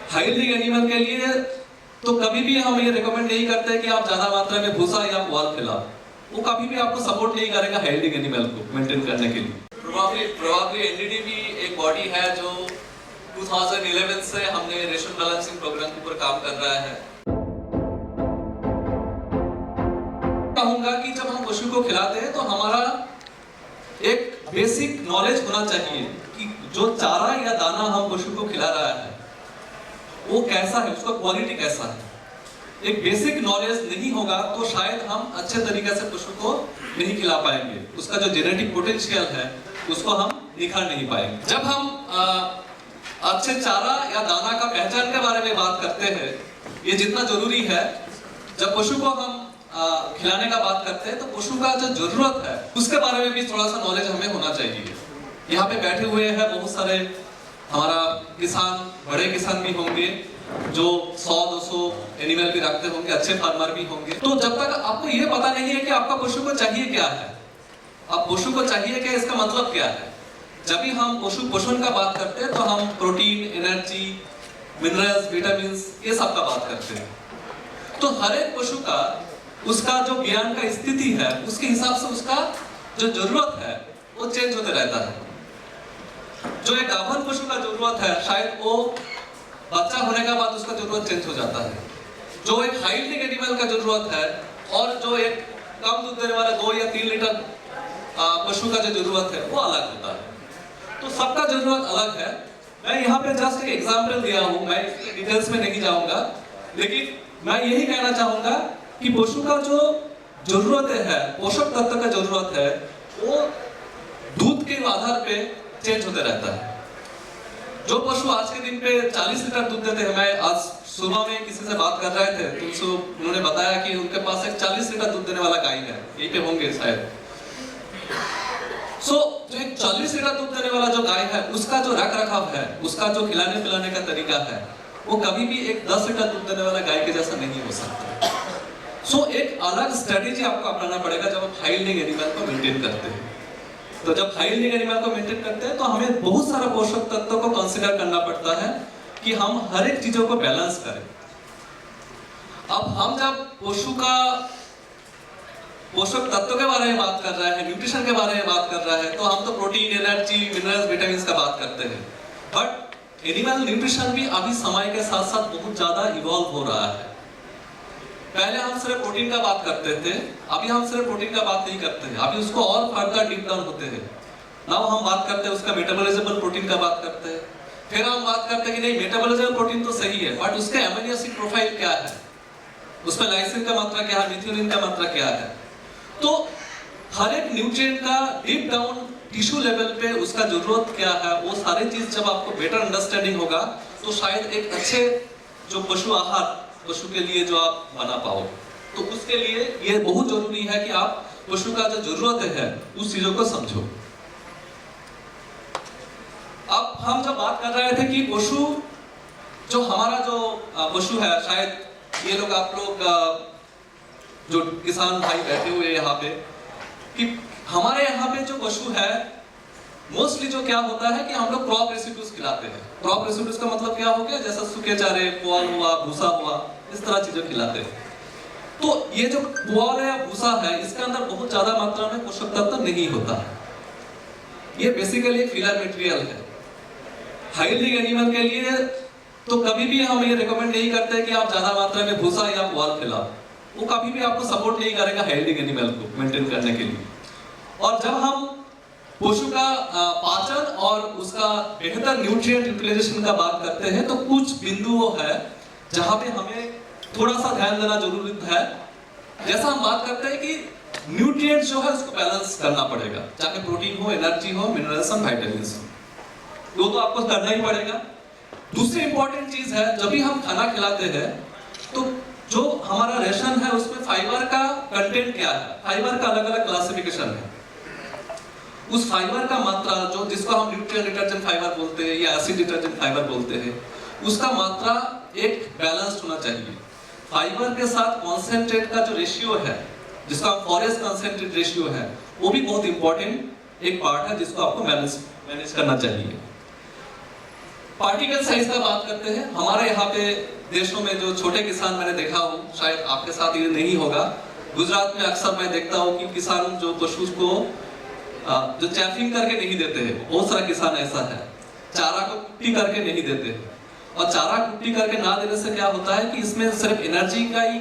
High yielding animal के लिए तो कभी भी हम ये रिकमेंड नहीं करते कि आप ज्यादा मात्रा में भूसा या पुआल खिलाओ। वो कभी भी आपको सपोर्ट नहीं करेगा हाई यील्डिंग एनिमल को मेंटेन करने के लिए। प्रोबेबली एनडीडी भी एक बॉडी है जो 2011 से हमने रेशन बैलेंसिंग प्रोग्राम के ऊपर काम कर रहा है। कहूंगा कि जब हम पशु को खिलाते हैं तो हमारा एक बेसिक नॉलेज होना चाहिए कि जो चारा या दाना हम पशु को खिला रहा है वो कैसा है, उसका क्वालिटी कैसा है। एक बेसिक नॉलेज नहीं होगा तो शायद हम अच्छे तरीके से पशु को नहीं खिला पाएंगे, उसका जो जेनेटिक पोटेंशियल है उसको हम निखार नहीं पाएंगे। जब हम अच्छे चारा या दाना का पहचान के बारे में बात करते हैं, ये जितना जरूरी है, जब पशु को हम खिलाने का बात करते हैं तो पशु का जो जरूरत है उसके बारे में भी थोड़ा सा नॉलेज हमें होना चाहिए। यहाँ पे बैठे हुए हैं बहुत सारे हमारा किसान, बड़े किसान भी होंगे जो 100-200 एनिमल भी रखते होंगे, अच्छे फार्मर भी होंगे। तो जब तक आपको ये पता नहीं है कि आपका पशु को चाहिए क्या है, अब पशु को चाहिए क्या, इसका मतलब क्या है, जब भी हम पशु पोषण का बात करते हैं तो हम प्रोटीन, एनर्जी, मिनरल्स, विटामिन ये सब का बात करते हैं। तो हर एक पशु का उसका जो ज्ञान का स्थिति है उसके हिसाब से उसका जो जरूरत है वो चेंज होते रहता है। जो एक गाभन पशु का जरूरत है शायद वो बच्चा होने के बाद उसका जरूरत चेंज हो जाता है। जो एक हाई यील्डिंग एनिमल का जरूरत है और जो एक कम दूध देने वाला 2 या 3 लीटर पशु का जो जरूरत है वो अलग होता है। तो सबका जरूरत अलग है। मैं यहाँ पे जस्ट एक एग्जाम्पल दिया हूँ, मैं डिटेल्स में नहीं जाऊंगा, लेकिन मैं यही कहना चाहूंगा कि पशु का जो जरूरत है, पोषक तत्व का जरूरत है, वो दूध के आधार पे चेंज होते रहता है। जो पशु आज के दिन पे 40 लीटर दूध देते हैं, मैं आज सुबह में किसी से बात कर रहे थे तो उन्होंने बताया कि उनके पास एक 40 लीटर दूध देने वाला गाय है, यहीं पे होंगे शायद। जो एक 40 लीटर दूध देने वाला जो गाय है उसका जो रख रखाव है, उसका जो खिलाने पिलाने का तरीका है वो कभी भी एक 10 लीटर दूध देने वाला गाय के जैसा नहीं हो सकता। एक अलग स्ट्रेटेजी आपको अपनाना पड़ेगा जब आप हाई यील्डिंग एनिमल को मेंटेन करते हैं। तो जब हाई यील्डिंग एनिमल को मेंटेन करते हैं तो हमें बहुत सारा पोषक तत्वों को कंसीडर करना पड़ता है कि हम हर एक चीजों को बैलेंस करें। अब हम जब पशु का पोषक तत्व के बारे में बात कर रहे हैं, न्यूट्रिशन के बारे में बात कर रहे हैं, तो हम तो प्रोटीन, एनर्जी, मिनरल्स, विटामिन का बात करते हैं। बट एनिमल न्यूट्रिशन भी अभी समय के साथ साथ बहुत ज्यादा इवॉल्व हो रहा है। पहले हम सिर्फ प्रोटीन का बात करते थे, अभी हम सिर्फ प्रोटीन का बात नहीं करते हैं, अभी उसको और फर्दर डीप डाउन होते हैं। नाउ हम बात करते हैं उसका मेटाबॉलिज्म प्रोटीन का बात करते हैं, फिर हम बात करते हैं कि नहीं मेटाबॉलिज्म प्रोटीन तो सही है बट उसके अमीनो एसिड प्रोफाइल क्या है, उसमें लाइसिन का मात्रा क्या है, मिथ्योनिन का मात्रा क्या है। तो हर एक न्यूट्रिएंट का डीप डाउन टिश्यू लेवल पे उसका जरूरत क्या है, वो सारी चीज जब आपको बेटर अंडरस्टैंडिंग होगा तो शायद एक अच्छे जो पशु आहार पशु के लिए जो आप बना पाओ। तो उसके लिए ये बहुत जरूरी है कि आप पशु का जो जरूरत है उस चीजों को समझो। अब हम जब बात कर रहे थे कि पशु जो हमारा जो पशु है, शायद ये लोग आप लोग जो किसान भाई बैठे हुए यहाँ पे, कि हमारे यहाँ पे जो पशु है मोस्टली जो क्या होता है कि हम लोग क्रॉप रेसिड्यूज खिलाते हैं। क्रॉप रेसिड्यूज का मतलब क्या हो गया, जैसा सूखे चारे, पुआल हुआ, भूसा हुआ, इस तरह चीजें खिलाते हैं। तो ये जो पुआल है या भूसा है इसके अंदर बहुत ज्यादा मात्रा में पोषक तत्व नहीं होता है, ये बेसिकली एक फिलर मटेरियल है। हाई यील्डिंग एनिमल के लिए तो कभी भी हम ये रिकमेंड नहीं करते कि आप ज्यादा मात्रा में भूसा या पुआल खिलाओ, वो कभी भी आपको सपोर्ट नहीं करेगा हाई यील्डिंग एनिमल को मेंटेन करने के लिए। और जब हम पशु का पाचन और उसका बेहतर न्यूट्रिएंट यूटिलाइजेशन का बात करते हैं तो कुछ बिंदुओं है जहां पे हमें थोड़ा सा ध्यान देना जरूरी है। जैसा हम बात करते हैं कि न्यूट्रिएंट जो है उसको बैलेंस करना पड़ेगा, चाहे प्रोटीन हो, एनर्जी हो, मिनरल्स और विटामिन्स हो, वो तो आपको करना ही पड़ेगा। दूसरी इंपॉर्टेंट चीज है, जब भी हम खाना खिलाते हैं तो जो हमारा रेशन है उसमें फाइबर का कंटेंट क्या है, फाइबर का अलग अलग क्लासिफिकेशन है। उस फाइबर का मात्रा जो जिसको हम न्यूट्रिएंट डिटर्जेंट फाइबर बोलते हैं या एसिड डिटर्जेंट फाइबर बोलते हैं, उसका मात्रा एक बैलेंस्ड होना चाहिए। फाइबर के साथ कॉन्सेंट्रेट का जो रेशियो है, जिसका फॉरेस्ट कॉन्सेंट्रेट रेशियो है, वो भी बहुत इंपॉर्टेंट एक पार्ट है जिसको आपको मैनेज करना चाहिए। पार्टिकल साइज का बात करते हैं। हमारे यहाँ पे देशों में जो छोटे किसान मैंने देखा हूँ, शायद आपके साथ ये नहीं होगा, गुजरात में अक्सर मैं देखता हूँ कि किसान जो पशु को जो चैफिंग करके नहीं देते हैं, बहुत सारा किसान ऐसा है, चारा को कुट्टी करके नहीं देते हैं। और चारा कुट्टी करके ना देने से क्या होता है कि इसमें सिर्फ एनर्जी का ही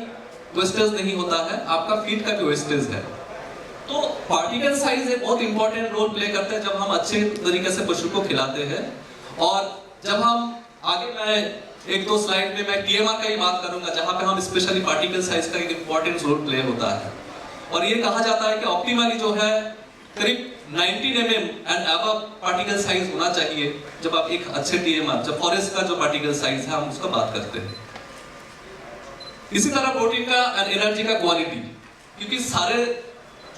वेस्टेज नहीं होता है, आपका फीड का भी वेस्टेज है। तो पार्टिकल साइज एक बहुत इंपॉर्टेंट रोल प्ले करते हैं जब हम अच्छे तरीके से पशु को खिलाते हैं। और जब हम आगे, मैं एक दो स्लाइड में मैं TMR का ही बात करूंगा, जहां पे हम स्पेशली पार्टिकल साइज का एक इंपॉर्टेंट रोल प्ले होता है। और ये कहा जाता है कि ऑप्टिमली जो है करीब 19 mm and above particle size होना चाहिए जब आप एक अच्छे TMR, जब फॉरेस्ट का जो पार्टिकल साइज है हम उसका बात करते हैं। इसी तरह प्रोटीन का एंड एनर्जी का क्वालिटी, क्योंकि सारे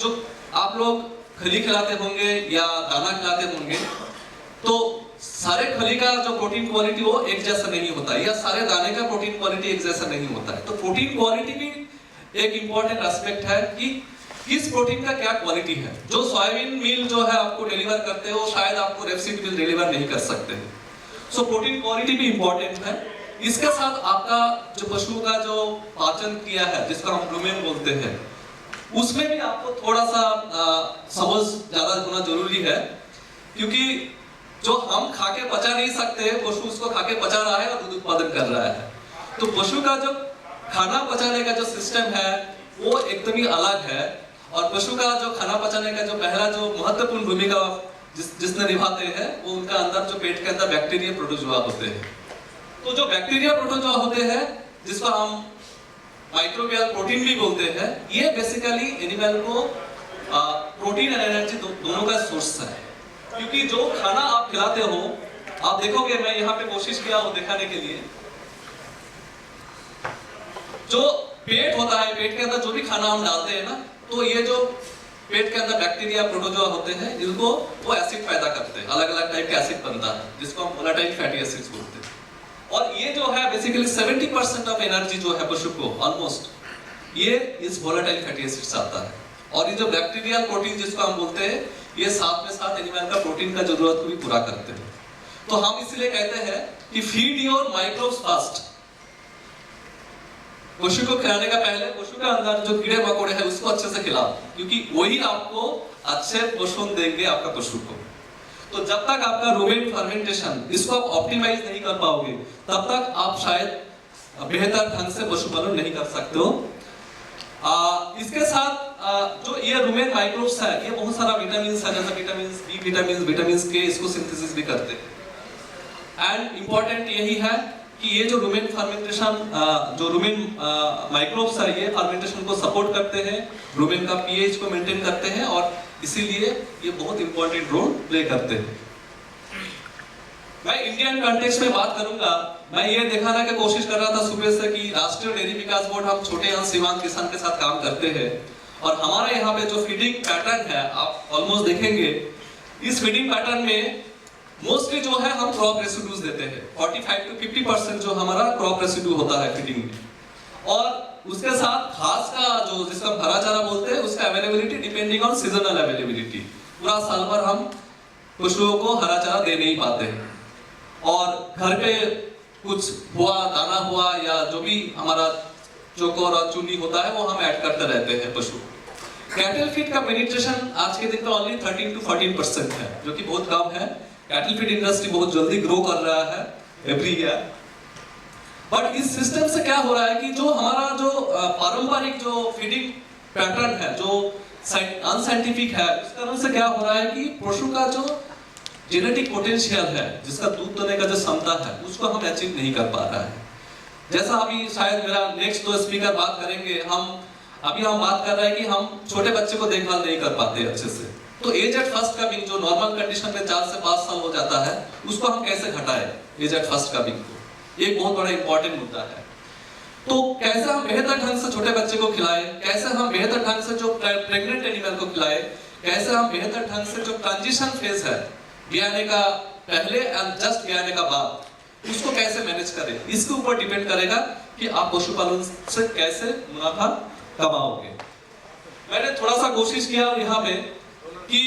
जो आप लोग खली खिलाते होंगे या दाना खिलाते होंगे, तो सारे खली का जो प्रोटीन क्वालिटी वो एक जैसा नहीं होता है, या सारे दाने का प्रोटीन क्वालिटी एक जैसा नहीं होता है। तो प्रोटीन क्वालिटी भी एक इंपॉर्टेंट एस्पेक्ट है कि किस प्रोटीन का क्या क्वालिटी है। जो सोयाबीन मील जो है आपको डिलीवर करते हो, शायद आपको रेपसीड मील डिलीवर नहीं कर सकते। सो प्रोटीन क्वालिटी भी इंपॉर्टेंट है। इसके साथ आपका जो पशु का जो पाचन क्रिया है, जिसको हम रुमेन बोलते हैं, उसमें भी आपको थोड़ा सा समझ ज्यादा होना जरूरी है, क्योंकि जो हम खाके पचा नहीं सकते, पशु उसको खाके पचा रहा है और दूध उत्पादन कर रहा है। तो पशु का जो खाना पचाने का जो सिस्टम है वो एकदम ही अलग है। और पशु का जो खाना पचाने का जो पहला जो महत्वपूर्ण भूमिका जिसने निभाते हैं, वो उनका अंदर जो पेट के अंदर बैक्टीरिया प्रोटोजोआ होते हैं। तो जो बैक्टीरिया प्रोटोजोआ होते हैं, जिसको हम माइक्रोबियल प्रोटीन भी बोलते हैं, ये बेसिकली एनिमल को प्रोटीन और एनर्जी दोनों का सोर्स है। क्योंकि जो खाना आप खिलाते हो, आप देखोगे, मैं यहाँ पे कोशिश किया हूँ दिखाने के लिए, जो पेट होता है, पेट के अंदर जो भी खाना हम डालते हैं ना, तो ये जो पेट के अंदर बैक्टीरिया प्रोटोजोआ होते हैं, इनको वो एसिड पैदा करते हैं, अलग अलग टाइप का एसिड बनता है, जिसको हम वोलेटाइल फैटी एसिड्स बोलते हैं। और ये जो है बेसिकली 70% ऑफ एनर्जी जो है पशु को ऑलमोस्ट, ये इस वोलेटाइल फैटी एसिड्स आता है। और ये जो बैक्टीरियल प्रोटीन जिसको हम बोलते हैं, ये साथ में साथ एनिमल का प्रोटीन का जरूरत को भी पूरा करते हैं। तो हम इसलिए कहते हैं कि फीड योर माइक्रोब्स फर्स्ट। पशु को खिलाने का पहले पशु के अंदर जो कीड़े मकोड़े हैं उसको अच्छे से खिलाओ, क्योंकि वही आपको अच्छे पोषण देंगे आपका पशु को। तो जब तक आपका रूमेन फर्मेंटेशन इसको आप ऑप्टिमाइज नहीं कर पाओगे, तब तक आप शायद बेहतर ढंग से पशु पालन नहीं कर सकते हो। इसके साथ जो ये रूमेन माइक्रोब्स है, ये बहुत सारा विटामिन है, जैसे विटामिन बी, विटामिन के, इसको सिंथेसिस भी करते हैं। एंड इंपॉर्टेंट यही है कि ये जो रूमेन फर्मेंटेशन, जो रूमेन माइक्रोब्स है, ये फर्मेंटेशन को सपोर्ट करते हैं, रूमेन का पीएच को मेंटेन करते हैं, और इसीलिए ये बहुत इंपॉर्टेंट रोल प्ले करते हैं। मैं इंडियन कंटेक्स्ट में बात करूंगा। मैं ये दिखाने की कोशिश कर रहा था सुबह से कि राष्ट्रीय डेयरी विकास बोर्ड, हम छोटे अंश सीमांत किसान के साथ काम करते हैं, और हमारे यहाँ पे जो फीडिंग पैटर्न है आप ऑलमोस्ट देखेंगे, इस फीडिंग पैटर्न में मोस्टली जो है हम क्रॉप रेसिड्यूज देते हैं। 45 to 50% जो हमारा क्रॉप रेसिड्यू होता है फीडिंग में, और उसके साथ घास का जो जिसका हरा चारा बोलते हैं, उसका availability depending on seasonal availability. पूरा साल भर हम पशुओं को हरा चारा दे नहीं पाते हैं, और घर पे कुछ हुआ, दाना हुआ, या जो भी हमारा चोकर और चुन्नी होता है वो हम ऐड करते रहते हैं पशु। कैटल फीड का पेनिट्रेशन आज के दिन में ओनली 13 to 14% है, जो कि बहुत कम है। कैटल फीड इंडस्ट्री बहुत जल्दी ग्रो कर रहा है एवरी ईयर। बट इस सिस्टम से क्या हो रहा है कि जो हमारा जो पारंपरिक जो फीडिंग पैटर्न है, जो अनसाइंटिफिक है, इस कारण से क्या हो रहा है कि पशु का जो जेनेटिक पोटेंशियल है, जिसका दूध देने का जो क्षमता है, उसको हम अचीव नहीं कर पा रहा है। जैसा अभी शायद मेरा नेक्स्ट दो स्पीकर बात करेंगे, हम बात कर रहे हैं कि हम छोटे बच्चे को देखभाल नहीं कर पाते अच्छे से। तो एज एट फर्स्ट कमिंग जो नॉर्मल कंडीशन में 4 से 5 साल हो जाता है, उसको हम कैसे घटाएं एज एट फर्स्ट कमिंग को, एक बहुत बड़ा इंपॉर्टेंट मुद्दा है। तो कैसे हम बेहतर ढंग से छोटे बच्चे को खिलाएं, कैसे हम बेहतर ढंग से जो प्रेग्नेंट एनिमल को खिलाएं, कैसे हम बेहतर ढंग से जो ट्रांजिशन फेज है, ब्याने का पहले एंड जस्ट ब्याने का बाद, उसको कैसे मैनेज करें, इसके ऊपर डिपेंड करेगा कि आप पशुपालन से कैसे मुनाफा कमाओगे। मैंने थोड़ा सा कोशिश किया यहाँ पे कि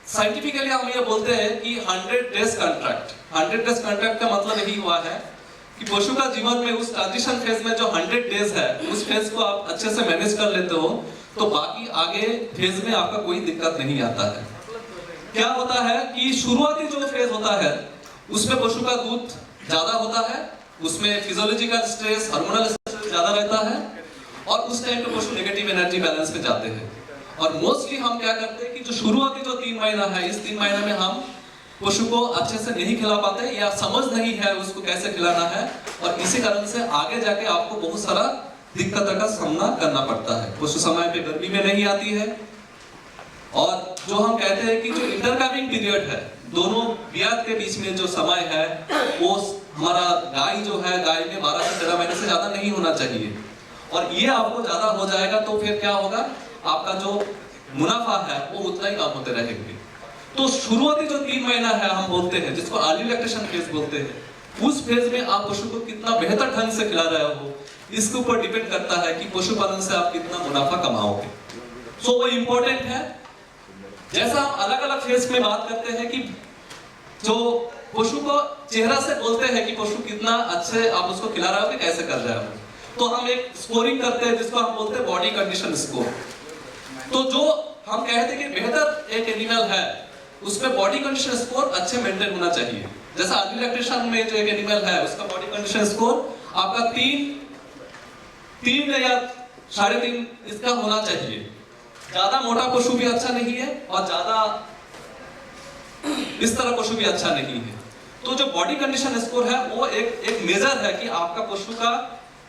साइंटिफिकली हम ये बोलते हैं कि 100 डेज कॉन्ट्रैक्ट, 100 डेज कॉन्ट्रैक्ट का मतलब यही हुआ है कि पशु का जीवन में उस ट्रांजिशन फेज में जो 100 डेज है, उस फेज को आप अच्छे से मैनेज कर लेते हो तो बाकी आगे फेज में आपका कोई दिक्कत नहीं आता है। क्या होता है कि शुरुआती जो फेज होता है उसमें पशु का दूध ज्यादा होता है, उसमें फिजियोलॉजिकल स्ट्रेस, हार्मोनल स्ट्रेस ज्यादा रहता है और उस टाइम पे पशु नेगेटिव एनर्जी बैलेंस पे जाते हैं। और मोस्टली हम क्या करते हैं कि जो शुरुआती जो 3 महीना है, इस 3 महीने में हम पशु को अच्छे से नहीं खिला पाते या समझ नहीं है उसको कैसे खिलाना है और इसी कारण से आगे जाके आपको बहुत सारा दिक्कत का सामना करना पड़ता है। पशु समय पे गर्मी में नहीं आती है और जो हम कहते हैं कि जो इंटरकमिंग पीरियड है, दोनों ब्याह के बीच में जो समय है वो हमारा गाय जो है, गाय में 12 से 13 महीने से ज्यादा नहीं होना चाहिए और ये आपको ज्यादा हो जाएगा तो फिर क्या होगा, आपका जो मुनाफा है वो उतना ही कम होते रहेंगे। तो शुरुआती जो 3 महीना है हम बोलते हैं, जिसको अर्ली लैक्टेशन फेज बोलते हैं, उस फेज में आप पशु को कितना बेहतर ढंग से खिला रहे हो इसके ऊपर डिपेंड करता है कि पशुपालन से आप कितना मुनाफा कमाओगे। सो वो इंपॉर्टेंट है। जैसा हम अलग अलग फेज में बात करते हैं कि जो पशु को चेहरा से बोलते हैं कि पशु कितना अच्छे आप उसको खिला रहे हो कि कैसे कर रहे हो, तो हम एक स्कोरिंग करते हैं जिसको हम बोलते हैं बॉडी कंडीशन स्कोर। तो जो हम कहते हैं कि बेहतर एक एनिमल है उसमें बॉडी कंडीशन स्कोर अच्छे मेंटेन होना चाहिए। जैसा अर्ली लैक्टेशन में जो एक एनिमल है उसका बॉडी कंडीशन स्कोर आपका 3 या 3.5 इसका होना चाहिए। ज्यादा मोटा पशु भी अच्छा नहीं है और ज्यादा इस तरह पशु भी अच्छा नहीं है। तो जो बॉडी कंडीशन स्कोर है वो एक मेजर है कि आपका पशु का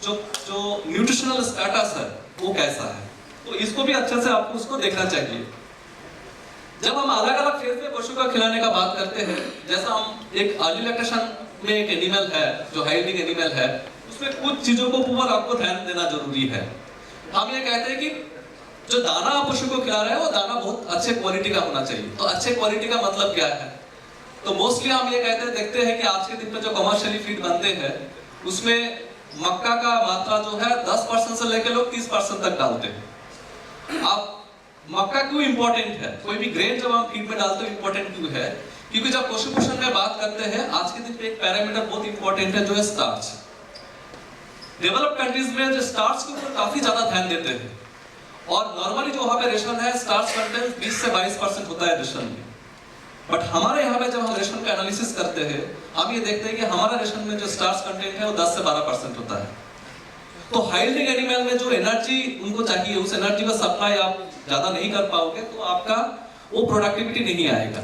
जो न्यूट्रिशनल स्टेटस है वो कैसा है, तो इसको भी अच्छे से आपको उसको देखना चाहिए। जब हम अलग अलग फेज में पशु का खिलाने का बात करते हैं, जैसा हम एक अर्ली लैक्टेशन में एक एनिमल है जो हाइडिंग एनिमल है, उसमें कुछ चीजों को पूरा आपको ध्यान देना जरूरी है। हम ये कहते हैं कि जो दाना आप पशु को खिला रहे हैं वो दाना बहुत अच्छे क्वालिटी का होना चाहिए। तो अच्छे क्वालिटी का मतलब क्या है, तो मोस्टली हम ये कहते हैं, देखते हैं कि आज के दिन में जो कमर्शियली फीड बनते हैं उसमें मक्का का मात्रा जो है 10% से लेकर लोग 30% तक डालते हैं। अब मक्का क्यों इंपॉर्टेंट है, कोई भी ग्रेन जब हम फीड में डालते हैं इंपॉर्टेंट क्यों है, क्योंकि जब पशु पोषण में बात करते हैं आज के दिन पे एक पैरामीटर बहुत इंपॉर्टेंट है जो है स्टार्च। डेवलप्ड कंट्रीज में जो स्टार्च के ऊपर काफी ज्यादा ध्यान देते हैं और नॉर्मली जो वहां पे रेशन है स्टार्च कंटेंट 20 से 22% होता है रेशन में। बट हमारे यहाँ पे जब हम रेशन का एनालिसिस करते हैं हम ये देखते हैं कि हमारा रेशन में जो स्टार्च कंटेंट है वो 10 से 12% होता है। तो हाइडिंग एनिमल में जो एनर्जी उनको चाहिए उस एनर्जी का सप्लाई आप ज्यादा नहीं कर पाओगे तो आपका वो प्रोडक्टिविटी नहीं आएगा।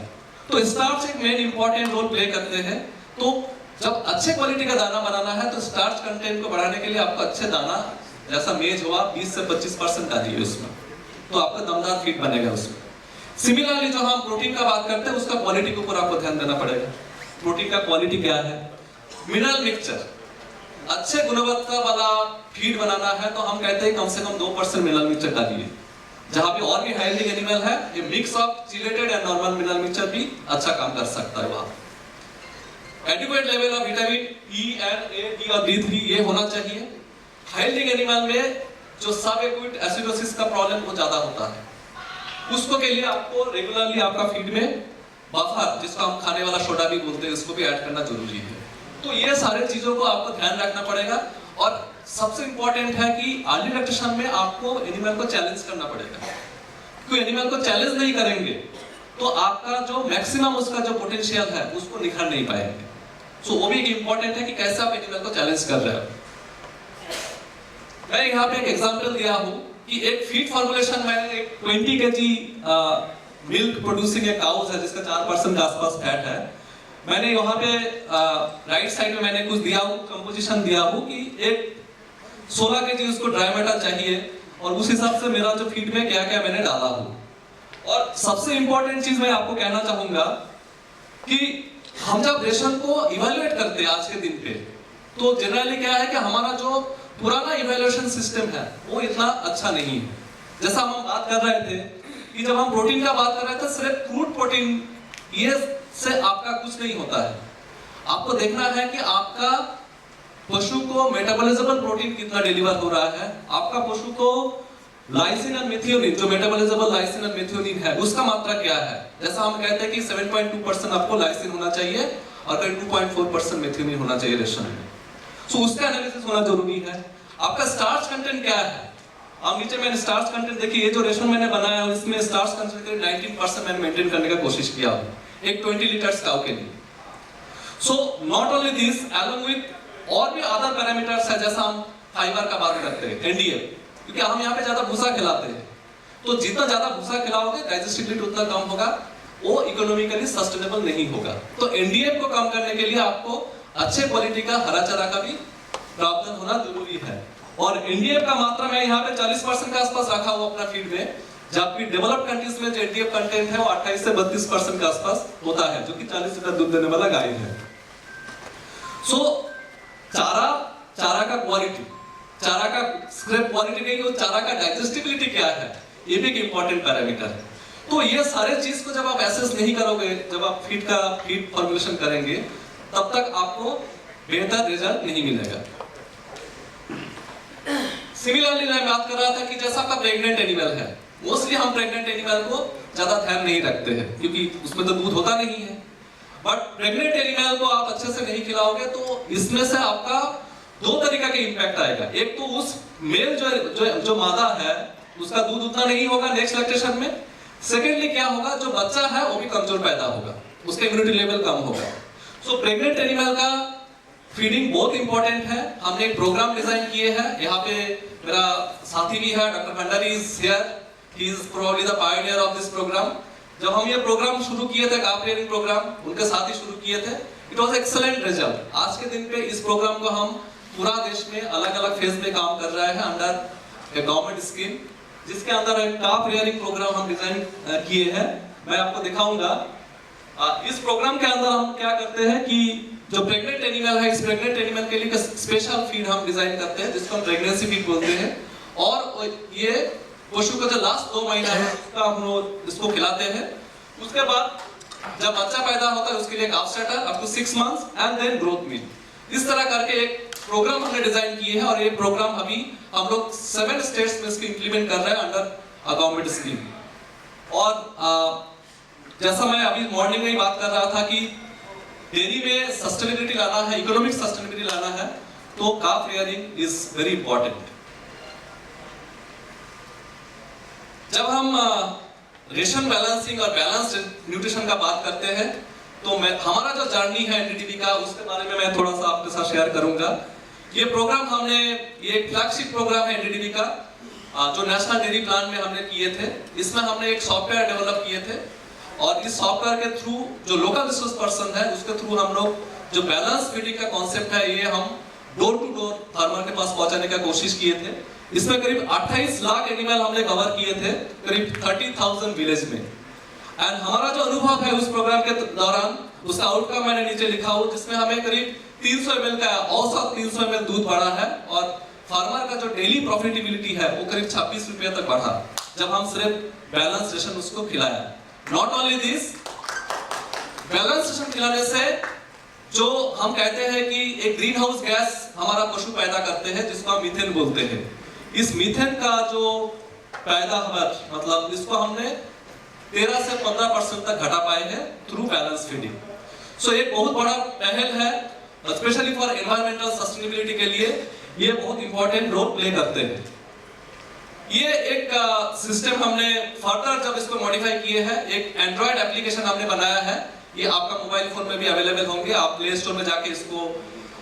तो स्टार्च एक मेन इंपॉर्टेंट रोल प्ले करते हैं। तो जब अच्छे क्वालिटी का दाना बनाना है तो स्टार्च कंटेंट को बढ़ाने के लिए आपको अच्छे दाना जैसा मेज हुआ 20 से 25% डालिए उसमें, तो आपका दमदार फीड बनेगा उसमें। सिमिलरली जो हम प्रोटीन का बात करते हैं उसका क्वालिटी के ऊपर आपको ध्यान देना पड़ेगा। प्रोटीन का क्वालिटी क्या है, मिनरल मिक्सचर, अच्छे गुणवत्ता वाला फीड बनाना है तो हम कहते हैं कम से कम 2% मिनरल मिक्सचर डालिए। जहां पे और भी हाइडिंग एनिमल है ये mix of chelated and normal mineral mixture भी अच्छा काम कर सकता है। वहां adequate level of vitamin E and A, D और D3 ये होना चाहिए। हाइडिंग एनिमल में जो सब एक्यूट एसिडोसिस का प्रॉब्लम बहुत ज्यादा होता है, उसको के लिए आपको रेगुलरली आपका फीड में बफर जिसको हम खाने वाला सोडा भी बोलते हैं उसको भी ऐड करना जरूरी है। तो ये सारे चीजों को आपको ध्यान रखना पड़ेगा और सबसे इंपॉर्टेंट है कि अर्ली लैक्टेशन में आपको एनिमल को चैलेंज करना पड़ेगा। क्योंकि एनिमल को चैलेंज नहीं करेंगे तो आपका जो मैक्सिमम उसका जो पोटेंशियल है उसको निखार नहीं पाएंगे। सो वो भी एक इंपॉर्टेंट है कि कैसे आप एनिमल को चैलेंज कर रहे हो। मैं यहाँ पे एक एग्जांपल दिया हूँ कि एक फीड फॉर्मुलेशन मैंने एक 20 kg मिल्क प्रोड्यूसिंग एक काउस है जिसका 4% के आसपास फैट है। मैंने यहाँ पे राइट साइड में मैंने कुछ दिया हूँ, कंपोजिशन दिया हूँ कि एक 16 kg उसको ड्राई मैटर चाहिए और उस हिसाब से मेरा जो फीड में क्या क्या मैंने डाला हूँ। और सबसे इंपॉर्टेंट चीज मैं आपको कहना चाहूंगा कि हम जब रेशन को इवेल्युएट करते हैं आज के दिन पे तो जनरली क्या है कि हमारा जो पुराना इवेल्युएशन सिस्टम है वो इतना अच्छा नहीं है। जैसा हम बात कर रहे थे कि जब हम प्रोटीन का बात कर रहे थे सिर्फ क्रूड प्रोटीन ये से आपका कुछ नहीं होता है। आपको देखना है कि आपका पशु को मेटाबॉलिज्म प्रोटीन कितना डिलीवर हो रहा है, आपका पशु को लाइसिन और मेथियोनिन, जो मेटाबॉलिजेबल लाइसिन और मेथियोनिन है, उसका मात्रा क्या है? जैसा हम कहते हैं कि 7.2% आपको लाइसिन होना चाहिए और करीब 2.4% मेथियोनिन होना चाहिए रेशन में। सो उसका एनालिसिस होना जरूरी है। आपका स्टार्च कंटेंट क्या है? अब नीचे मैंने स्टार्च कंटेंट देखिए, ये जो रेशन मैंने बनाया है इसमें स्टार्च कंटेंट करीब 19% मैंने मेंटेन करने का कोशिश किया एक 20 लीटर काउ के लिए। So not only this, along with और भी अदर पैरामीटर्स है, जैसा हम फाइबर का बात करते हैं, एनडीएफ, क्योंकि हम यहाँ पे ज्यादा भूसा खिलाते हैं, तो जितना ज्यादा भूसा खिलाओगे डाइजेस्टिबिलिटी उतना कम होगा, वो इकोनॉमिकली सस्टेनेबल नहीं होगा। तो एनडीएफ को कम करने के लिए आपको अच्छे क्वालिटी का हरा चारा का भी प्रावधान होना जरूरी है। और एनडीएफ का मात्रा मैं यहाँ पे 40% के आसपास रखा हुआ अपना फीड में, जबकि डेवलप्ड कंट्रीज में जो एनडीएफ कंटेंट है वो 28 से 32% के आसपास होता है, जो कि 40 लीटर दूध देने वाला गाय है। सो चारा का क्वालिटी, चारा का स्क्रैप क्वालिटी नहीं, वो चारा का डाइजेस्टिबिलिटी क्या है, ये भी एक इंपॉर्टेंट पैरामीटर है। तो ये सारे चीज को जब आप एसेस नहीं करोगे, जब आप फीड फॉर्मुलेशन करेंगे, तब तक आपको बेहतर रिजल्ट नहीं मिलेगा। सिमिलरली मैं बात कर रहा था कि जैसा आपका प्रेग्नेंट एनिमल है, मोस्टली हम प्रेग्नेंट एनिमल को ज्यादा ध्यान नहीं रखते हैं क्योंकि उसमें तो दूध होता नहीं है। बट प्रेग्नेंट एनिमल को आप अच्छे से नहीं खिलाओगे तो इसमें से आपका दो तरीका के इंपैक्ट आएगा। एक तो उस मेल जो मादा है उसका दूध उतना नहीं होगा नेक्स्ट लैक्टेशन में। सेकेंडली क्या होगा, जो बच्चा है वो भी कमजोर पैदा होगा, उसका इम्यूनिटी लेवल कम होगा। सो प्रेग्नेंट एनिमल का फीडिंग बहुत इंपॉर्टेंट है। हमने एक प्रोग्राम डिजाइन किए हैं, यहाँ पे मेरा साथी भी है, doctor Bhandari is here, he is probably the pioneer of this program. जब हम ये प्रोग्राम शुरू किए थे, काफ रियरिंग प्रोग्राम, उनके साथ ही शुरू किए थे, इट वाज एक्सीलेंट रिजल्ट। आज के दिन पे इस प्रोग्राम को हम पूरा देश में अलग अलग फेज में काम कर रहे हैं अंडर ए गवर्नमेंट स्कीम, जिसके अंदर एक काफ रियरिंग प्रोग्राम हम डिजाइन किए हैं। मैं आपको दिखाऊंगा। इस प्रोग्राम के अंदर हम क्या करते हैं कि जो प्रेग्नेंट एनिमल है, इस प्रेग्नेंट एनिमल के लिए स्पेशल फीड हम डिजाइन करते हैं जिसको हम प्रेगनेंसी फीड बोलते हैं। और ये पशु का जो लास्ट 2 महीना है उसका हम लोग इसको खिलाते हैं। उसके बाद जब बच्चा पैदा होता है उसके लिए एक आफ्स्टार्टर up to 6 months and then growth meal. इस तरह करके एक प्रोग्राम हमने डिजाइन किए हैं और ये प्रोग्राम अभी हम लोग 7 स्टेट्स में इसको इंप्लीमेंट कर रहे हैं अंडर गवर्नमेंट स्कीम। और जैसा मैं अभी मॉर्निंग में ही बात कर रहा था कि डेयरी में सस्टेनेबिलिटी लाना है, इकोनॉमिक सस्टेनेबिलिटी लाना है, तो काफ रियरिंग इज वेरी इंपॉर्टेंट। जब हम रेशन बैलेंसिंग और बैलेंस्ड न्यूट्रिशन का बात करते हैं तो हमारा जो जर्नी है एनडीडीबी का, उसके बारे में मैं थोड़ा सा आपके साथ शेयर करूंगा। ये प्रोग्राम हमने, ये फ्लैगशिप प्रोग्राम है एनडीडीबी का, जो नेशनल डेयरी प्लान में हमने किए थे। इसमें हमने एक सॉफ्टवेयर डेवलप किए थे और इस सॉफ्टवेयर के थ्रू जो लोकल रिसोर्स पर्सन है उसके थ्रू हम लोग जो बैलेंस फीडिंग का कॉन्सेप्ट है ये हम डोर टू डोर फार्मर के पास पहुंचाने का कोशिश किए थे। इसमें करीब 28 लाख एनिमल हमने कवर किए थे करीब 30,000 विलेज में। एंड हमारा जो अनुभव है उस प्रोग्राम के दौरान, उसका आउटकम मैंने नीचे लिखा हूं, जिसमें हमें करीब 300 ml का औसत 300 ml दूध बढ़ा है और फार्मर का जो डेली प्रॉफिटेबिलिटी है वो करीब 26 रुपए तक बढ़ा जब हम सिर्फ बैलेंस रेशन उसको खिलाया। Not only this, balance ration खिलाने से जो हम कहते हैं कि एक ग्रीन हाउस गैस हमारा पशु पैदा करते हैं जिसको हम मीथेन बोलते हैं, इस मीथेन का जो पैदावार मतलब इसको हमने 13 से 15% तक घटा पाए हैं थ्रू बैलेंस फीडिंग। सो एक बहुत बड़ा पहल है, स्पेशली फॉर एनवायरमेंटल सस्टेनेबिलिटी के लिए ये बहुत इंपॉर्टेंट रोल प्ले करते हैं। ये एक सिस्टम हमने फर्दर जब इसको मॉडिफाई किए हैं, एक एंड्रॉइड एप्लीकेशन हमने बनाया है, ये आपका मोबाइल फोन में भी अवेलेबल होंगे, आप प्ले स्टोर में जाके इसको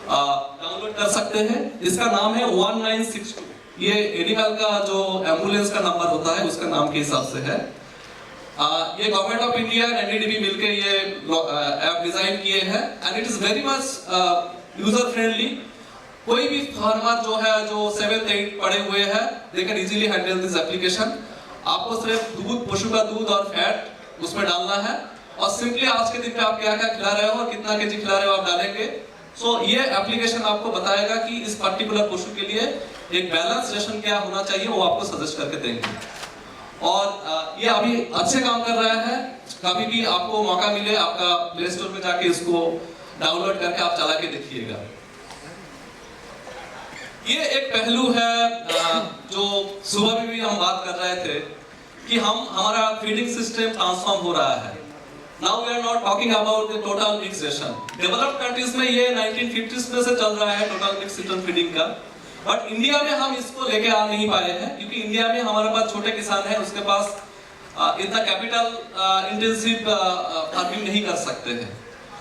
डाउनलोड कर सकते हैं। इसका नाम है 1962। ये एनिमल का जो एम्बुलेंस का नंबर होता है उसका नाम के हिसाब से है। ये government of India and NDDB मिलकर ये ऐप डिजाइन किए हैं and it is very much user friendly. कोई भी फार्मर जो है जो 7th 8th पढ़े हुए हैं, they can easily handle this application. आपको सिर्फ दूध, पशु का दूध और फैट उसमें डालना है और सिंपली आज के दिन पे आप क्या क्या खिला रहे हो और कितना केजी खिला रहे हो आप डालेंगे। सो ये एप्लीकेशन आपको बताएगा कि इस पर्टिकुलर पशु के लिए एक बैलेंस रेशन क्या होना चाहिए, वो आपको सजेस्ट करके देंगे। और ये अभी अच्छे काम कर रहा है। कभी भी आपको मौका मिले आपका प्ले स्टोर में जाके इसको डाउनलोड करके आप चला के देखिएगा। ये एक पहलू है जो सुबह में भी हम बात कर रहे थे कि हमारा फीडिंग सिस्टम ट्रांसफॉर्म हो रहा है। Now we are not talking about the total mix ration. Developed countries में ये 1950s में से चल रहा है टोटल मिक्स रेशन फीडिंग का, बट इंडिया में हम इसको लेके आ नहीं पाए हैं क्योंकि इंडिया में हमारे पास छोटे किसान हैं, उसके पास इतना कैपिटल इंटेंसिव फार्मिंग नहीं कर सकते हैं।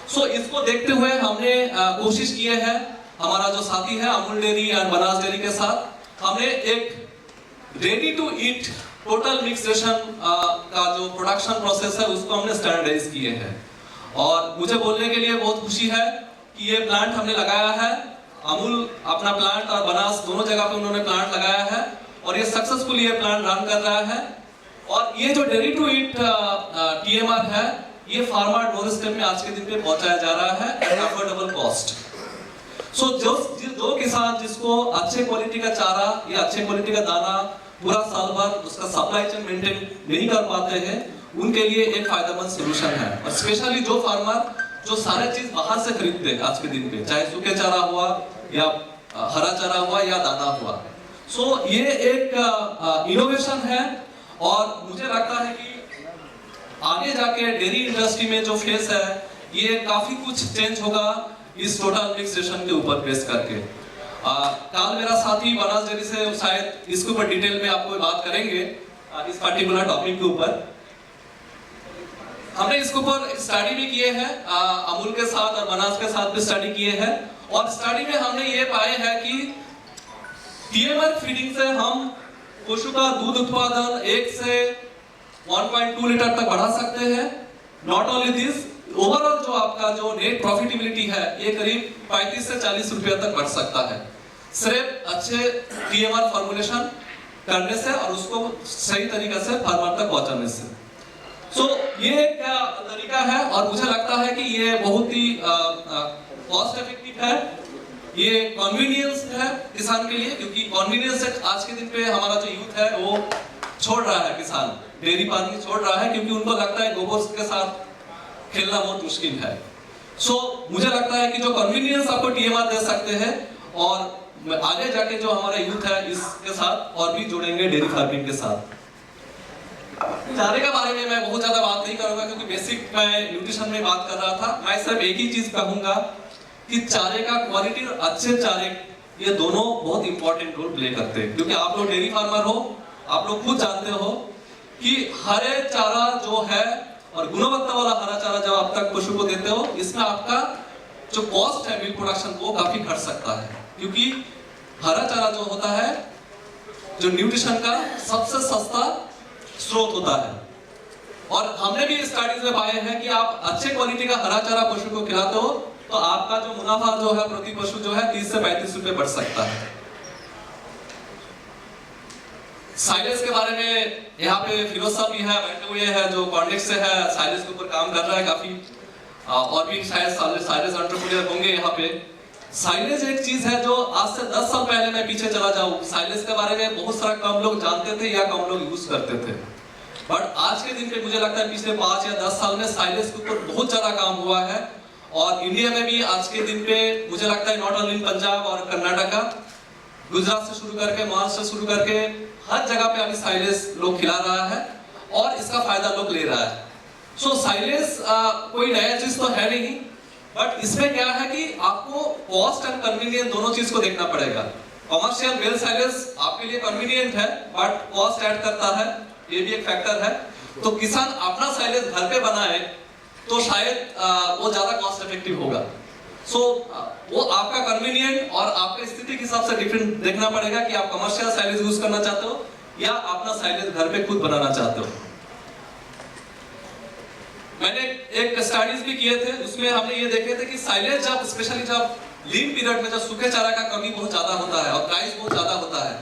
सो इसको देखते हुए हमने कोशिश की है, हमारा जो साथी है अमूल डेयरी और बनास डेयरी के साथ हमने एक ready to eat total mix ration का जो प्रोडक्शन प्रोसेस है उसको हमने स्टैंडर्डाइज किए हैं। और मुझे बोलने के लिए बहुत खुशी है कि ये प्लांट हमने लगाया है, अमूल अपना प्लांट और बनास दोनों जगह पे उन्होंने प्लांट लगाया है और ये सक्सेसफुली ये प्लांट रन कर रहा है। और ये जो रेडी टू ईट TMR है ये फार्मर डोर स्टेप में आज के दिन पे पहुंचाया जा रहा है एट अफोर्डेबल कॉस्ट। सो जो किसान जिसको अच्छे क्वालिटी का चारा या अच्छे क्वालिटी का दाना पूरा साल भर उसका सप्लाई चेन मेंटेन नहीं कर पाते हैं उनके लिए एक फायदेमंद सलूशन है। और स्पेशली जो फार्मर जो सारे चीज बाहर से खरीदते हैं आज के दिन पे, चाहे सूखे चारा हुआ या हरा चारा हुआ या दाना हुआ, सो ये एक इनोवेशन है। और मुझे लगता है कि आगे जाके डेयरी इंडस्ट्री में जो फेस है ये काफी कुछ चेंज होगा इस टोटल मिक्स रेशन के ऊपर बेस करके। कल मेरा साथी बनास डेयरी से शायद इसके ऊपर डिटेल में आपको बात करेंगे इस पर्टिकुलर टॉपिक के ऊपर। हमने इसके ऊपर स्टडी भी किए हैं, अमूल के साथ और बनास के साथ भी स्टडी किए हैं और स्टडी में हमने ये पाए हैं कि TMR फीडिंग से हम पशु का दूध उत्पादन 1 से 1.2 लीटर तक बढ़ा सकते हैं। नॉट ओनली दिस, ओवरऑल जो आपका जो नेट प्रॉफिटेबिलिटी है ये करीब 35 से 40 रुपया तक बढ़ सकता है सिर्फ अच्छे TMR फॉर्मुलेशन करने से और उसको सही तरीके से फार्मर तक पहुंचाने से। सो ये एक तरीका है और मुझे लगता है कि ये बहुत ही कॉस्ट इफेक्टिव है, ये कन्वीनियंस है किसान के लिए, क्योंकि कन्वीनियंस आज के दिन पे हमारा जो यूथ है वो छोड़ रहा है, किसान डेयरी फार्मिंग छोड़ रहा है क्योंकि उनको लगता है गोबर के साथ खेलना बहुत मुश्किल है। सो मुझे लगता है कि जो कन्वीनियंस आपको TMR दे सकते हैं और आगे जाके जो हमारा यूथ है इसके साथ और भी जुड़ेंगे डेयरी फार्मिंग के साथ। चारे के बारे में मैं बहुत ज्यादा बात नहीं करूंगा क्योंकि बेसिक मैं न्यूट्रिशन में बात कर रहा था। मैं सिर्फ एक ही चीज कहूंगा कि चारे का क्वालिटी और अच्छे चारे ये दोनों बहुत इंपॉर्टेंट रोल प्ले करते हैं, क्योंकि आप लोग डेयरी फार्मर हो, आप लोग खुद जानते हो कि हरे चारा जो है और गुणवत्ता वाला हरा चारा जब आप तक पशु को देते हो इसमें आपका जो कॉस्ट है मिल्क प्रोडक्शन वो काफी घट सकता है, क्योंकि हरा चारा जो होता है जो न्यूट्रिशन का सबसे सस्ता स्रोत होता है। और हमने भी स्टडीज में पाए हैं कि आप अच्छे क्वालिटी का हरा चारा पशु को खिलाते हो तो आपका जो मुनाफा जो है प्रति पशु जो है 30 से 35 रुपए बढ़ सकता है। साइलेज के बारे में यहाँ पे फिरोज साहब भी है, बैठे हुए हैं जो कॉन्टेक्ट से है, साइलेज के ऊपर काम कर रहा है काफी, और भी शायद साइलेज एंटरप्रेन्योर होंगे यहाँ पे। साइलेज एक चीज है जो आज से 10 साल पहले मैं पीछे चला जाऊं, साइलेज के बारे में बहुत सारा कम लोग जानते थे या कम लोग यूज करते थे, बट आज के दिन पे मुझे लगता है पिछले 5 या 10 साल में साइलेज के ऊपर बहुत ज्यादा काम हुआ है। और इंडिया में भी आज के दिन पे मुझे लगता है नॉट ओनली पंजाब और कर्नाटका, गुजरात से शुरू करके महाराष्ट्र से शुरू करके हर जगह पे अभी साइलेज लोग खिला रहा है और इसका फायदा लोग ले रहा है। सो साइलेज कोई नया चीज तो है नहीं, बट इसमें क्या है कि आपको कॉस्ट एंड कन्वीनियंस दोनों चीज को देखना पड़ेगा। कमर्शियल मेल साइलेज आपके लिए कन्वीनियंट है बट कॉस्ट ऐड करता है, ये भी एक फैक्टर है। तो किसान अपना साइलेज घर पे बनाए तो शायद वो ज्यादा कॉस्ट इफेक्टिव होगा। सो वो आपका कन्वीनियंट और आपके स्थिति के हिसाब से डिफरेंट देखना पड़ेगा कि आप कमर्शियल साइलेज यूज करना चाहते हो या अपना साइलेज घर पे खुद बनाना चाहते हो। मैंने एक स्टडीज भी किए थे, उसमें हमने ये देखे थे कि साइलेज जब स्पेशली जब लीन पीरियड में जब सूखे चारा का कमी बहुत ज्यादा होता है और प्राइस बहुत ज्यादा होता है,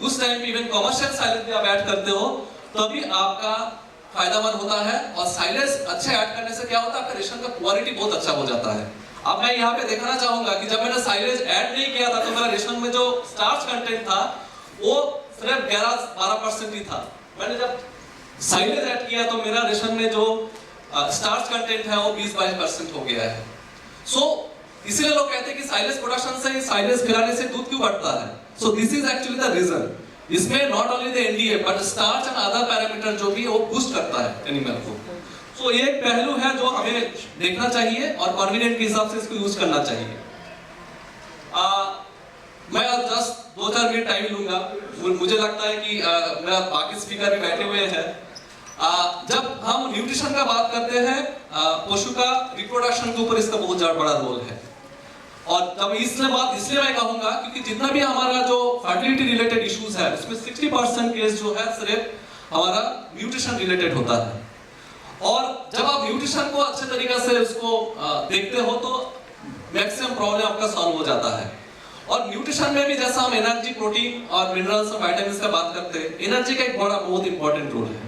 उस टाइम पे इवन कमर्शियल साइलेज भी आप ऐड करते हो तभी आपका फायदामंद होता है। और साइलेज अच्छे ऐड करने से क्या होता है, आपका रेशन का क्वालिटी बहुत अच्छा हो जाता है। अब मैं यहाँ पे दिखाना चाहूंगा कि जब मैंने साइलेज ऐड नहीं किया था तो मेरा रेशन में जो स्टार्च कंटेंट था वो सिर्फ 11-12% ही था। मैंने जब साइलेज ऐड किया तो मेरा रेशन में जो स्टार्च कंटेंट है वो 20-22% हो गया है। सो इसीलिए लोग कहते हैं कि साइलेज प्रोडक्शन से साइलेज खिलाने से दूध क्यों बढ़ता है। So this is actually the reason. इसमें not only the NDA but starch and other parameter जो भी वो boost करता है एनिमल को. So ये एक पहलू है जो हमें देखना चाहिए और कॉन्विडेंट के हिसाब से इसको यूज करना चाहिए. मैं अब जस्ट 2-4 मिनट टाइम लूंगा. मुझे लगता है कि मेरा बाकी स्पीकर भी बैठे हुए हैं. जब हम न्यूट्रिशन का बात करते हैं, पशु का रिप्रोडक्शन के ऊपर इसका बहुत बड़ा रोल है. और तब इसलिए मैं कहूंगा क्योंकि जितना भी हमारा जो फर्टिलिटी रिलेटेड इश्यूज है उसमें 60% केस जो है सिर्फ हमारा न्यूट्रिशन रिलेटेड होता है. और जब आप न्यूट्रिशन को अच्छे तरीके से उसको देखते हो तो मैक्सिमम प्रॉब्लम आपका सॉल्व हो जाता है. और न्यूट्रिशन में भी जैसा हम एनर्जी, प्रोटीन और मिनरल्स और विटामिन्स का बात करते हैं, एनर्जी का एक बहुत इंपॉर्टेंट रोल है.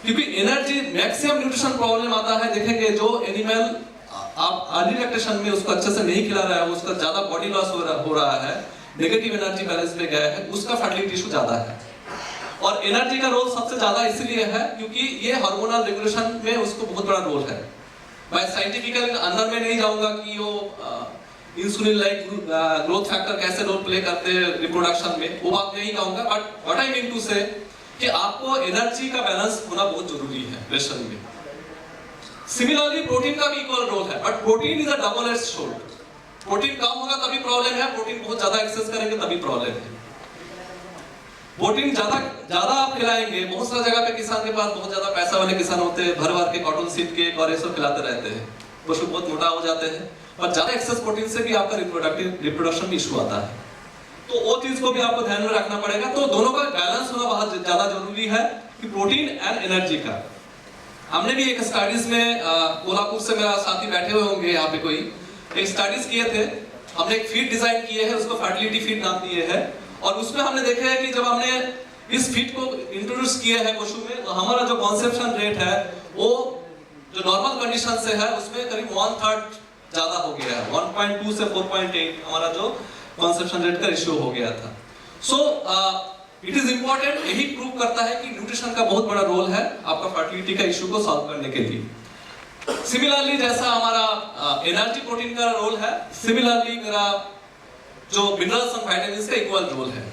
क्योंकि एनर्जी मैक्सिमम न्यूट्रिशन प्रॉब्लम आता है. देखेंगे जो एनिमल आप अर्ली लैक्टेशन में उसको अच्छे से नहीं खिला रहा है, उसका ज्यादा बॉडी लॉस हो रहा है, नेगेटिव एनर्जी बैलेंस पे गया है, उसका फर्टिलिटी इशू ज्यादा है. और एनर्जी का रोल सबसे ज्यादा इसलिए है क्योंकि ये हार्मोनल रेगुलेशन में उसको बहुत बड़ा रोल है. मैं साइंटिफिकल अंदर में नहीं जाऊंगा कि वो इंसुलिन लाइक ग्रोथ फैक्टर कैसे रोल प्ले करते हैं रिप्रोडक्शन में, वो बात नहीं कहूंगा. But what I mean to say कि आपको एनर्जी का बैलेंस होना बहुत जरूरी है रेशन में. सिमिलरली प्रोटीन का भी इक्वल रोल है, but protein is a double edge sword. Protein कम होगा तभी प्रॉब्लम है, प्रोटीन बहुत ज्यादा एक्सेस करेंगे तभी प्रॉब्लम है. प्रोटीन ज्यादा आप खिलाएंगे, बहुत सारी जगह पे किसान के पास बहुत ज्यादा पैसा वाले किसान होते हैं, भर के कॉटन सीड के और ये सब खिलाते रहते हैं, पशु बहुत मोटा हो जाते हैं. और ज्यादा एक्सेस प्रोटीन से भी आपका रिप्रोडक्शन में इशू आता है. तो वो चीज को भी आपको ध्यान में रखना पड़ेगा. तो दोनों का बैलेंस होना बहुत ज्यादा जरूरी है कि प्रोटीन एंड एनर्जी का. हमने भी एक स्टडीज में कोल्हापुर से मेरा साथी बैठे हुए होंगे यहाँ पे, कोई एक स्टडीज किए थे. हमने एक फीड डिजाइन किए है, उसको फर्टिलिटी फीड नाम दिए है. और उसमें हमने देखा है कि जब हमने इस फीड को इंट्रोड्यूस किया है पशु में, तो हमारा जो कॉन्सेप्शन रेट है वो जो नॉर्मल कंडीशन से है उसमें करीब 1/3 ज्यादा हो गया है. 1.2 से 4.8 हमारा जो कॉन्सेप्शन रेट का रेशियो हो गया था. So it is important. यही प्रूव करता है कि न्यूट्रिशन का बहुत बड़ा रोल है आपका फर्टिलिटी का इशू को सॉल्व करने के लिए. सिमिलरली जैसा हमारा एनर्जी प्रोटीन का रोल है, सिमिलरली मेरा जो मिनरल्स और विटामिन्स का इक्वल रोल है.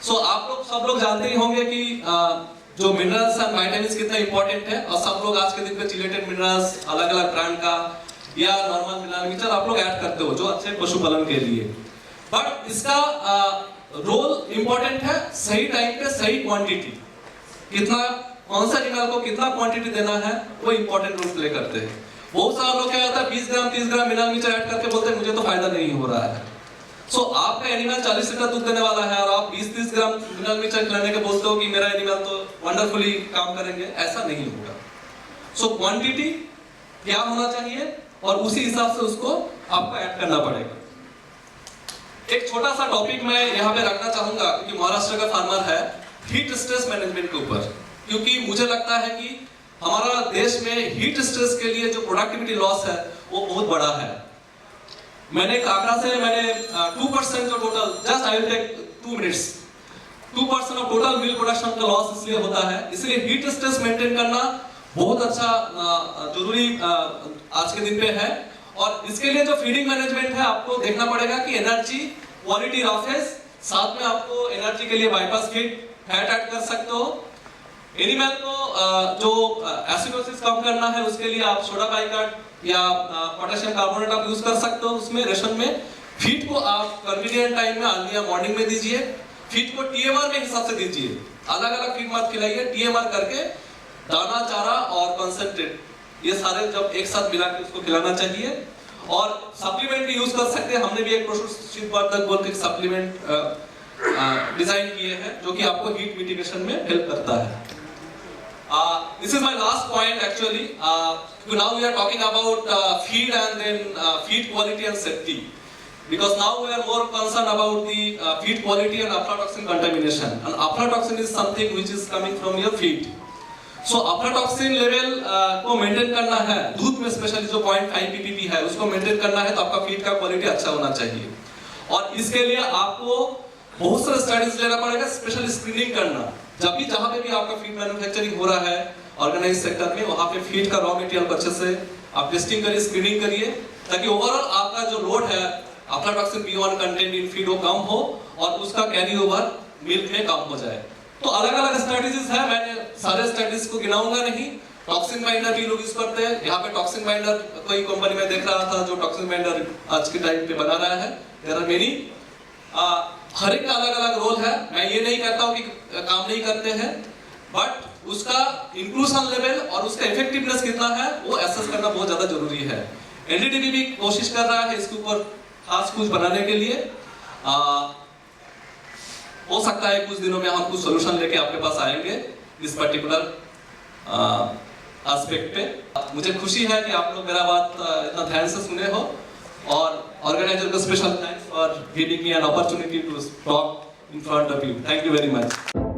सो आप लोग सब लोग जानते ही होंगे कि जो मिनरल्स और विटामिन्स कितना इंपॉर्टेंट है. और सब लोग आज के दिन पे चिलेटेड मिनरल्स अलग अलग ब्रांड का या नॉर्मल मिनरल आप लोग ऐड करते हो जो अच्छे पशुपालन के लिए. बट इसका रोल इंपॉर्टेंट है सही टाइम पे सही क्वांटिटी. कितना कौन सा एनिमल को कितना क्वांटिटी देना है वो इंपॉर्टेंट रोल प्ले करते हैं. बहुत सारे लोग क्या होता है 20 ग्राम 30 ग्राम मिनरल मिक्सचर ऐड करके बोलते हैं मुझे तो फायदा नहीं हो रहा है. सो आपका एनिमल 40 लीटर दूध देने वाला है और आप 20-30 ग्राम मिनरल मिक्सचर खिलाने के बोलते हो कि मेरा एनिमल तो वंडरफुली काम करेंगे. ऐसा नहीं होगा. सो क्वांटिटी क्या होना चाहिए और उसी हिसाब से उसको आपको ऐड करना पड़ेगा. एक छोटा सा टॉपिक मैं यहाँ पे रखना चाहूंगा क्योंकि महाराष्ट्र का फार्मर है, हीट स्ट्रेस मैनेजमेंट के ऊपर. क्योंकि मुझे लगता है कि हमारा देश में हीट स्ट्रेस के लिए जो प्रोडक्टिविटी लॉस है वो बहुत बड़ा है. मैंने एक आंकड़ा से 2% जो total, just I will take 2 minutes, 2% of total milk production का लॉस इसलिए होता है. इसलिए हीट स्ट्रेस मेंटेन करना बहुत अच्छा जरूरी आज के दिन पे है. और इसके लिए जो फीडिंग मैनेजमेंट है आपको देखना पड़ेगा कि एनर्जी, क्वालिटी रफेज, साथ में आपको एनर्जी के लिए बाईपास फीड, फैट ऐड कर सकते हो. एनिमल को जो एसिडोसिस कम करना है उसके लिए आप सोडा बाइकार्ब या पोटेशियम कार्बोनेट आप यूज कर सकते हो उसमें रेशन में. फीड को आप कन्वीनियंट टाइम में अर्ली या मॉर्निंग में दीजिए. फीड को टीएमआर के हिसाब से दीजिए. अलग अलग फीड मत खिलाइए. टीएमआर करके दाना, चारा और कंसंट्रेट ये सारे जब एक साथ मिला के उसको खिलाना चाहिए. और सप्लीमेंट भी यूज कर सकते हैं. हमने भी एक पोषक बोल के सप्लीमेंट डिजाइन किए हैं जो कि आपको हीट मिटिगेशन में हेल्प करता है. This is my last point actually. Now we are talking about feed and then feed quality and safety. Because now we are more concerned about the feed quality and aflatoxin contamination. And aflatoxin is something which is coming from your feed. So aflatoxin level को maintain करना है, दूध में specially जो 0.5 ppb है उसको maintain करना है तो आपका फीड का क्वालिटी अच्छा होना चाहिए. और इसके लिए आपको बहुत सारे स्टडीज लेना पड़ेगा, स्पेशली स्क्रीनिंग करना. जब भी जहां पे भी आपका फीड मैन्युफैक्चरिंग हो रहा है ऑर्गेनाइज सेक्टर में, वहां पे फीड का रॉ मटेरियल को अच्छे से आप टेस्टिंग करिए, स्क्रीनिंग करिए, ताकि ओवरऑल आपका जो लोड है aflatoxin B1 content in feed वो कम हो और उसका कैरी ओवर मिल्क में कम हो जाए। तो अलग अलग स्ट्रेटजीज है, मैंने सारे स्ट्रेटजीज को गिनाऊंगा नहीं। टॉक्सिन बाइंडर भी लोग यूज करते हैं। यहाँ पे टॉक्सिन बाइंडर कोई कंपनी में देख रहा था जो टॉक्सिन बाइंडर आज के टाइम पे बना रहा है। देयर आर मेनी, हर एक का अलग अलग रोल है। मैं ये नहीं कहता हूँ कि काम नहीं करते हैं, बट उसका इंक्लूजन लेवल और उसका इफेक्टिवनेस कितना है वो एसेस करना बहुत ज्यादा जरूरी है। एनडीटीवी भी कोशिश कर रहा है इसके ऊपर खास कुछ बनाने के लिए। हो सकता है कुछ दिनों में हम कुछ सोल्यूशन लेके आपके पास आएंगे इस पर्टिकुलर एस्पेक्ट पे। मुझे खुशी है कि आप लोग मेरा बात इतना ध्यान से सुने हो, और ऑर्गेनाइजर को special thanks for giving me an opportunity to talk in front of you. Thank you very much.